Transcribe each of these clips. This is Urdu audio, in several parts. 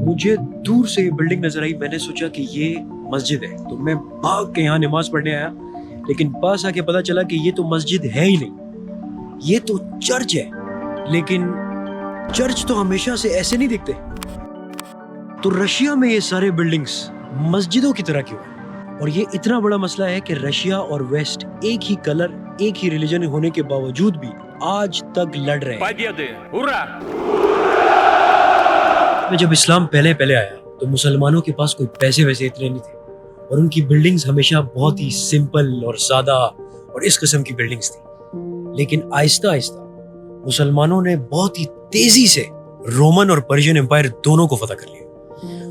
مجھے دور سے بلڈنگ نظر آئی, میں نے سوچا کہ یہ مسجد ہے, تو میں بھاگ کے یہاں نماز پڑھنے آیا, لیکن پاس آ کے پتا چلا کہ یہ تو مسجد ہے ہی نہیں, یہ تو چرچ ہے. لیکن چرچ تو ہمیشہ سے ایسے نہیں دکھتے, تو رشیا میں یہ سارے بلڈنگز مسجدوں کی طرح کیوں ہیں؟ اور یہ اتنا بڑا مسئلہ ہے کہ رشیا اور ویسٹ ایک ہی کلر, ایک ہی ریلیجن ہونے کے باوجود بھی آج تک لڑ رہے ہیں. جب اسلام پہلے آیا تو مسلمانوں کے پاس کوئی پیسے ویسے اتنے نہیں تھے, اور ان کی بلڈنگز ہمیشہ بہت ہی سمپل اور سادہ اور اس قسم کی بلڈنگز تھی. لیکن آہستہ آہستہ مسلمانوں نے بہت ہی تیزی سے رومن اور پرشین امپائر دونوں کو فتح کر لیا,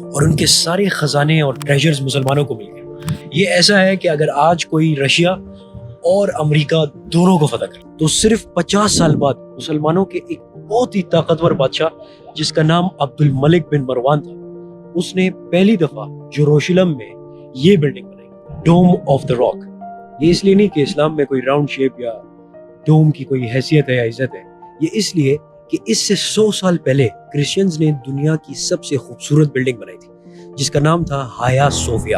اور ان کے سارے خزانے اور ٹریجرز مسلمانوں کو مل گئے. یہ ایسا ہے کہ اگر آج کوئی رشیا اور امریکہ دونوں کو فتح کرے تو صرف 50 سال بعد مسلمانوں کے ایک بہت ہی طاقتور بادشاہ جس کا نام عبد الملک بن مروان تھا, اس نے پہلی دفعہ یروشلم میں یہ بلڈنگ بنائی, ڈوم آف دا راک. یہ اس لیے نہیں کہ اسلام میں کوئی راؤنڈ شیپ یا ڈوم کی کوئی حیثیت ہے یا عزت ہے, یہ اس لیے کہ اس سے 100 سال پہلے کرسچنز نے دنیا کی سب سے خوبصورت بلڈنگ بنائی تھی جس کا نام تھا ہایا صوفیہ.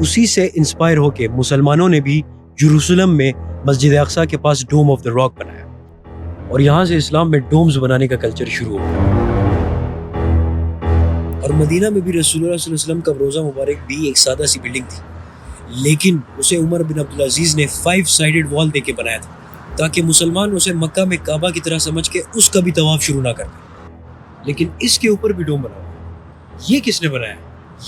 اسی سے انسپائر ہو کے مسلمانوں نے بھی یروشلم میں مسجد اقصی کے پاس ڈوم آف دا راک بنایا, اور یہاں سے اسلام میں ڈومز بنانے کا کلچر شروع ہو گیا. اور مدینہ میں بھی رسول اللہ صلی اللہ علیہ وسلم کا روضہ مبارک بھی ایک سادہ سی بلڈنگ تھی, لیکن اسے عمر بن عبدالعزیز نے 5 سائیڈڈ وال دے کے بنایا تھا تاکہ مسلمان اسے مکہ میں کعبہ کی طرح سمجھ کے اس کا بھی طواف شروع نہ کر دیں. لیکن اس کے اوپر بھی ڈوم بنا ہوا, یہ کس نے بنایا؟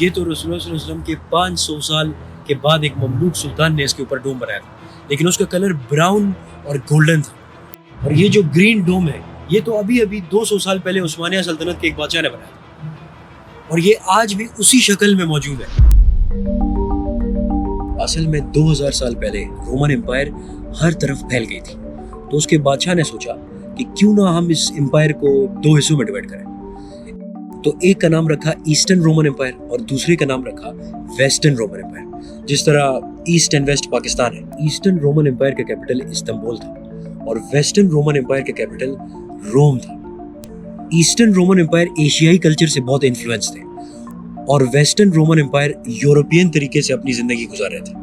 یہ تو رسول اللہ صلی اللہ علیہ وسلم کے 500 سال کے بعد ایک مملوک سلطان نے اس کے اوپر ڈوم بنایا تھا, لیکن اس کا کلر براؤن اور گولڈن تھا. اور یہ جو گرین ڈوم ہے یہ تو ابھی 200 سال پہلے عثمانیہ سلطنت کے ایک بادشاہ نے بنایا تھا, اور یہ آج بھی اسی شکل میں موجود ہے. اصل میں 2000 سال پہلے رومن امپائر ہر طرف پھیل گئی تھی, تو اس کے بادشاہ نے سوچا کہ کیوں نہ ہم اس امپائر کو 2 حصوں میں ڈیوائڈ کریں. تو ایک کا نام رکھا ایسٹرن رومن امپائر اور دوسرے کا نام رکھا ویسٹرن رومن امپائر. جس طرح ایسٹ اینڈ ویسٹ پاکستان ہے, ایسٹرن رومن امپائر کا کیپٹل استنبول تھا اور ویسٹرن رومن امپائر کا کیپٹل روم تھا. ایسٹرن رومن امپائر ایشیائی کلچر سے بہت انفلوئنس تھے, اور ویسٹرن رومن امپائر یورپین طریقے سے اپنی زندگی گزار رہے تھے.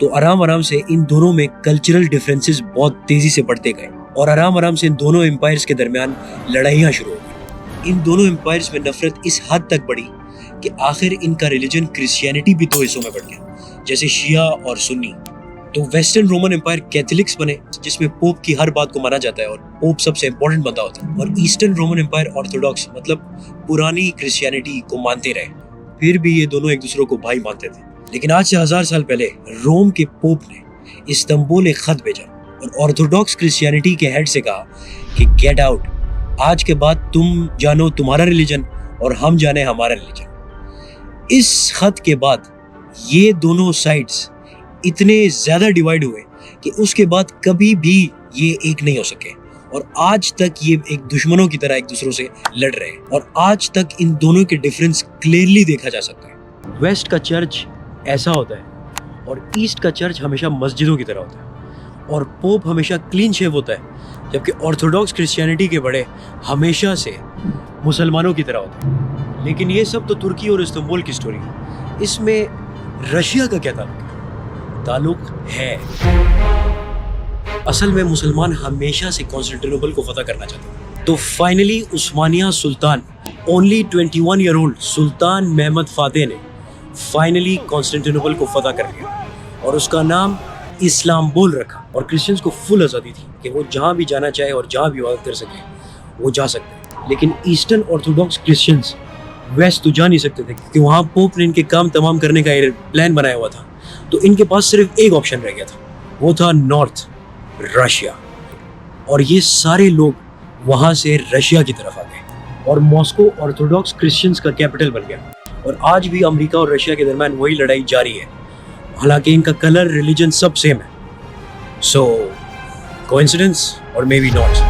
تو آرام سے ان دونوں میں کلچرل ڈیفرنسز بہت تیزی سے بڑھتے گئے, اور آرام سے ان دونوں امپائرز کے درمیان لڑائیاں شروع ہو گئی. ان دونوں امپائرز میں نفرت اس حد تک بڑھی کہ آخر ان کا ریلیجن کرسچینٹی بھی 2 حصوں میں بڑھ گیا, جیسے شیعہ اور سنی. تو ویسٹرن رومن امپائر کیتھولکس بنے جس میں پوپ کی ہر بات کو مانا جاتا ہے اور پوپ سب سے امپورٹنٹ بندہ ہوتا ہے, اور ایسٹرن رومن امپائر آرتھوڈاکس مطلب پرانی کرسچینٹی کو مانتے رہے. پھر بھی یہ دونوں ایک دوسرے کو بھائی مانتے تھے. لیکن آج سے 1000 سال پہلے روم کے پوپ نے استنبول ایک خط بھیجا اور آرتھوڈاکس کرسچینٹی کے ہیڈ سے کہا کہ گیٹ آؤٹ, آج کے بعد تم جانو تمہارا ریلیجن اور ہم جانے ہمارا ریلیجن. اس خط کے بعد یہ دونوں سائڈز اتنے زیادہ ڈیوائیڈ ہوئے کہ اس کے بعد کبھی بھی یہ ایک نہیں ہو سکے, اور آج تک یہ ایک دشمنوں کی طرح ایک دوسروں سے لڑ رہے ہیں, اور آج تک ان دونوں کے ڈیفرنس کلیئرلی دیکھا جا سکتا ہے. ویسٹ کا چرچ ایسا ہوتا ہے اور ایسٹ کا چرچ ہمیشہ مسجدوں کی طرح ہوتا ہے, اور پوپ ہمیشہ کلین شیو ہوتا ہے, جبکہ آرتھوڈاکس کرسچینٹی کے بڑے ہمیشہ سے مسلمانوں کی طرح ہوتے ہیں. لیکن یہ سب تو ترکی اور استنبول کی سٹوری ہے. اس میں رشیا کا کیا تعلق ہے؟ اصل میں مسلمان ہمیشہ سے کانسٹینٹینوپل کو فتح کرنا چاہتے ہیں. تو فائنلی عثمانیہ سلطان اونلی 21 ایئر اولڈ سلطان محمد فاتح نے فائنلی کانسٹینٹینوپل کو فتح کر لیا, اور اس کا نام اسلامبول رکھا. اور کرسچنز کو فل آزادی تھی کہ وہ جہاں بھی جانا چاہے اور جہاں بھی عبادت کر سکے وہ جا سکتے ہیں. لیکن ایسٹرن آرتھوڈاکس کرسچنز ویسٹ تو جا نہیں سکتے تھے کیونکہ وہاں پوپ نے ان کے کام تمام کرنے کا پلان بنایا ہوا تھا. تو ان کے پاس صرف ایک آپشن رہ گیا تھا, وہ تھا نارتھ رشیا. اور یہ سارے لوگ وہاں سے رشیا کی طرف آ گئے, اور ماسکو آرتھوڈاکس کرسچنز کا کیپٹل بن گیا. اور آج بھی امریکہ اور رشیا کے درمیان وہی لڑائی جاری ہے, حالانکہ ان کا کلر ریلیجن سب سیم ہے. سو کوئنسیڈنس اور مے بی ناٹ.